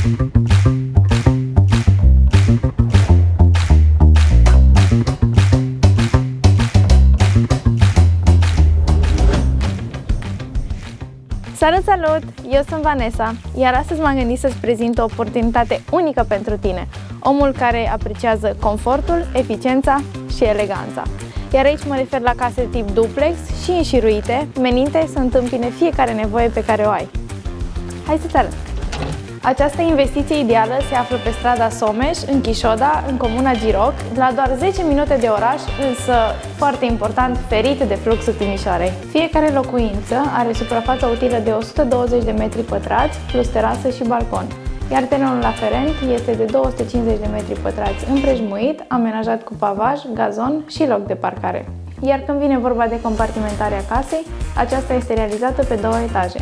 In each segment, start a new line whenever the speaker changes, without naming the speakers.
Salut, salut! Eu sunt Vanessa, iar astăzi m-am gândit să-ți prezint o oportunitate unică pentru tine, omul care apreciază confortul, eficiența și eleganța. Iar aici mă refer la case tip duplex și înșiruite, menite să întâmpine fiecare nevoie pe care o ai. Hai să-ți arăt! Această investiție ideală se află pe strada Someș, în Chișoda, în comuna Giroc, la doar 10 minute de oraș, însă, foarte important, ferit de fluxul Timișoarei. Fiecare locuință are suprafața utilă de 120 de metri pătrați, plus terasă și balcon, iar terenul aferent este de 250 de metri pătrați împrejmuit, amenajat cu pavaj, gazon și loc de parcare. Iar când vine vorba de compartimentarea casei, aceasta este realizată pe 2 etaje.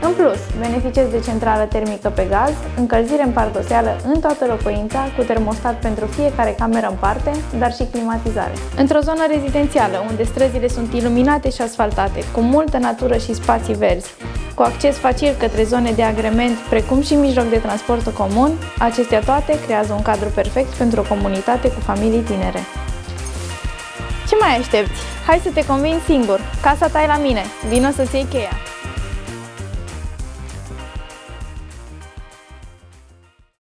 În plus, beneficiezi de centrală termică pe gaz, încălzire în pardoseală în toată locuința, cu termostat pentru fiecare cameră în parte, dar și climatizare. Într-o zonă rezidențială, unde străzile sunt iluminate și asfaltate, cu multă natură și spații verzi, cu acces facil către zone de agrement, precum și mijloc de transport comun, acestea toate creează un cadru perfect pentru o comunitate cu familii tinere. Ce mai aștepți? Hai să te convingi singur! Casa ta e la mine! Vino să-ți iei cheia!